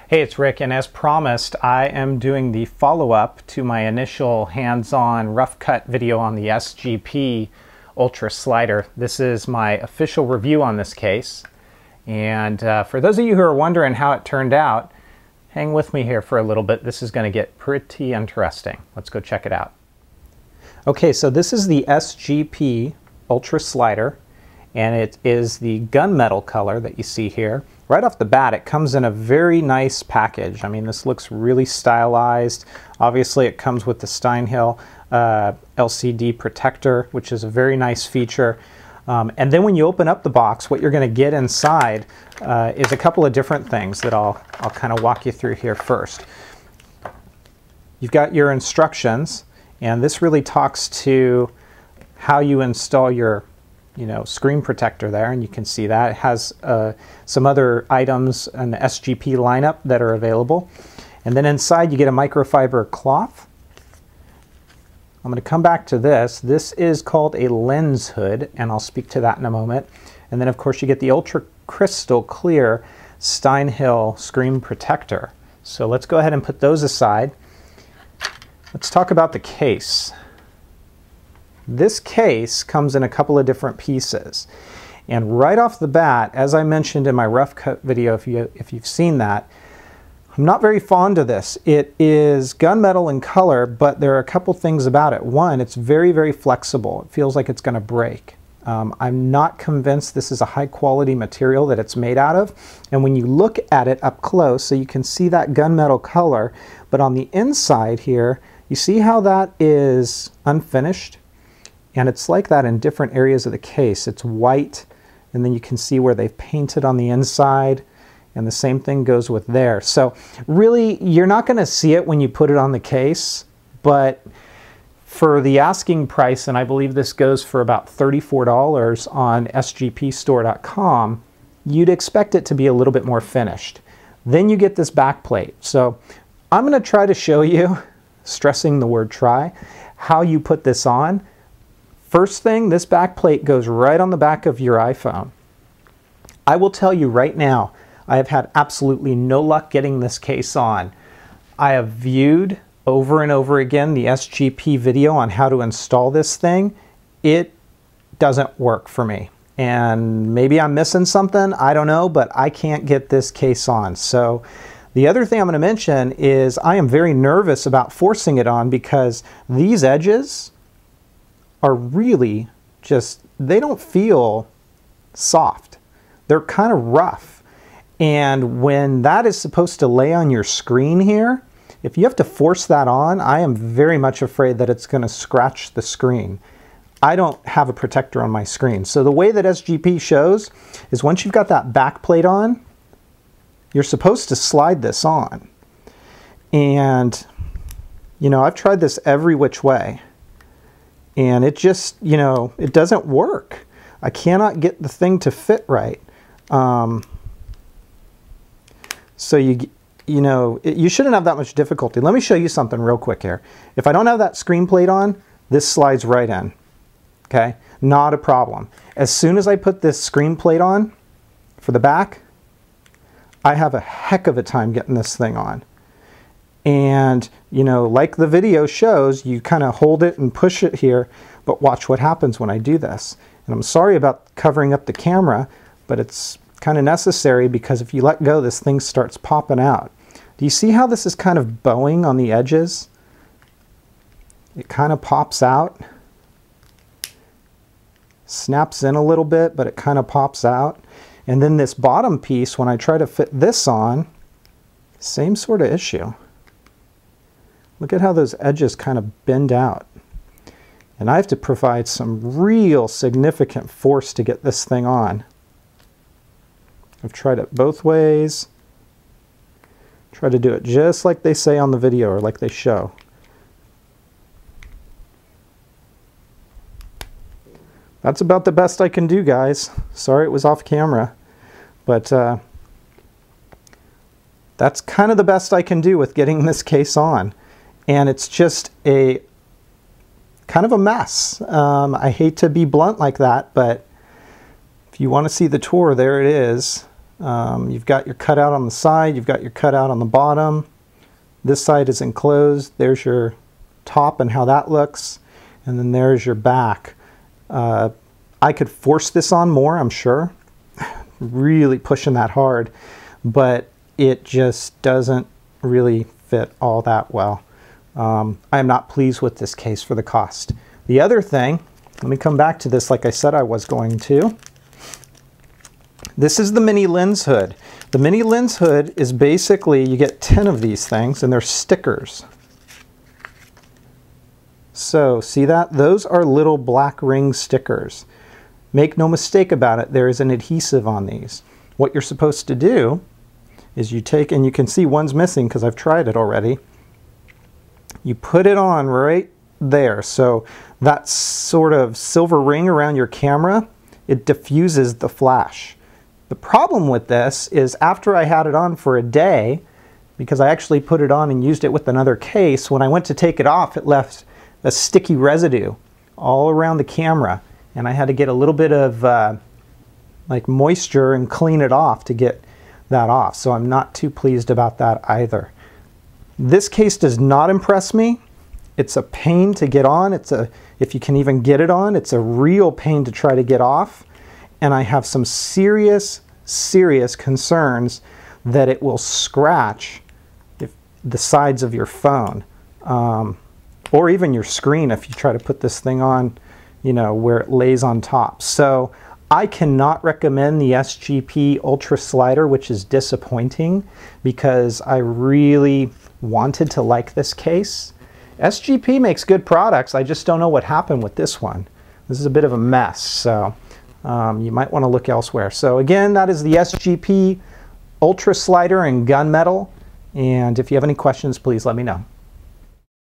Hey, it's Rick, and as promised, I am doing the follow-up to my initial hands-on rough cut video on the SGP Ultra Slider. This is my official review on this case, and for those of you who are wondering how it turned out, hang with me here for a little bit. This is going to get pretty interesting. Let's go check it out. Okay, so this is the SGP Ultra Slider, and it is the gunmetal color that you see here. Right off the bat, it comes in a very nice package. I mean, this looks really stylized. Obviously, it comes with the Steinhill LCD protector, which is a very nice feature. And then when you open up the box, what you're going to get inside is a couple of different things that I'll kind of walk you through here first. You've got your instructions, and this really talks to how you install your screen protector there, and you can see that. It has some other items in the SGP lineup that are available. And then inside you get a microfiber cloth. I'm going to come back to this. This is called a lens hood, and I'll speak to that in a moment. And then of course you get the ultra crystal clear Steinhill screen protector. So let's go ahead and put those aside. Let's talk about the case. This case comes in a couple of different pieces, and right off the bat, as I mentioned in my rough cut video, if you've seen that, I'm not very fond of this. It is gunmetal in color, but there are a couple things about it. One, it's very, very flexible. It feels like it's going to break. I'm not convinced this is a high quality material that it's made out of, and when you look at it up close, so you can see that gunmetal color, but on the inside here, you see how that is unfinished? And it's like that in different areas of the case. It's white, and then you can see where they've painted on the inside, and the same thing goes with there. So really, you're not going to see it when you put it on the case, but for the asking price, and I believe this goes for about $34 on sgpstore.com, you'd expect it to be a little bit more finished. Then you get this back plate. So I'm going to try to show you, stressing the word try, how you put this on. First thing, this back plate goes right on the back of your iPhone. I will tell you right now, I have had absolutely no luck getting this case on. I have viewed over and over again the SGP video on how to install this thing. It doesn't work for me. And maybe I'm missing something, I don't know, but I can't get this case on. So the other thing I'm going to mention is I am very nervous about forcing it on because these edges are really just, they don't feel soft. They're kind of rough. And when that is supposed to lay on your screen here, if you have to force that on, I am very much afraid that it's going to scratch the screen. I don't have a protector on my screen. So the way that SGP shows is once you've got that back plate on, you're supposed to slide this on. And, I've tried this every which way. And it just, it doesn't work. I cannot get the thing to fit right. So you shouldn't have that much difficulty. Let me show you something real quick here. If I don't have that screen plate on, this slides right in. Okay, not a problem. As soon as I put this screen plate on for the back, I have a heck of a time getting this thing on. And, like the video shows, you kind of hold it and push it here, but watch what happens when I do this. And I'm sorry about covering up the camera, but it's kind of necessary because if you let go, this thing starts popping out. Do you see how this is kind of bowing on the edges? It kind of pops out, snaps in a little bit, but it kind of pops out. And then this bottom piece, when I try to fit this on, same sort of issue. Look at how those edges kind of bend out. And I have to provide some real significant force to get this thing on. I've tried it both ways. Try to do it just like they say on the video or like they show. That's about the best I can do, guys. Sorry it was off camera, but that's kind of the best I can do with getting this case on. And it's just a kind of a mess. I hate to be blunt like that, but if you want to see the tour, there it is. You've got your cutout on the side, you've got your cutout on the bottom. This side is enclosed. There's your top and how that looks, and then there's your back. I could force this on more, I'm sure. Really pushing that hard, but it just doesn't really fit all that well. I am not pleased with this case for the cost. The other thing, let me come back to this like I said I was going to. This is the mini lens hood. The mini lens hood is basically, you get 10 of these things and they're stickers. So see that? Those are little black ring stickers. Make no mistake about it, there is an adhesive on these. What you're supposed to do is you take, and you can see one's missing because I've tried it already. You put it on right there. So that sort of silver ring around your camera, it diffuses the flash. The problem with this is after I had it on for a day, because I actually put it on and used it with another case, when I went to take it off, it left a sticky residue all around the camera. And I had to get a little bit of like moisture and clean it off to get that off. So I'm not too pleased about that either. This case does not impress me. It's a pain to get on. If you can even get it on, it's a real pain to try to get off. And I have some serious concerns that it will scratch the sides of your phone or even your screen if you try to put this thing on, you know, where it lays on top. So I cannot recommend the SGP Ultra Slider, which is disappointing because I really wanted to like this case. SGP makes good products. I just don't know what happened with this one. This is a bit of a mess, so you might want to look elsewhere. So again, that is the SGP Ultra Slider in gunmetal. And if you have any questions, please let me know.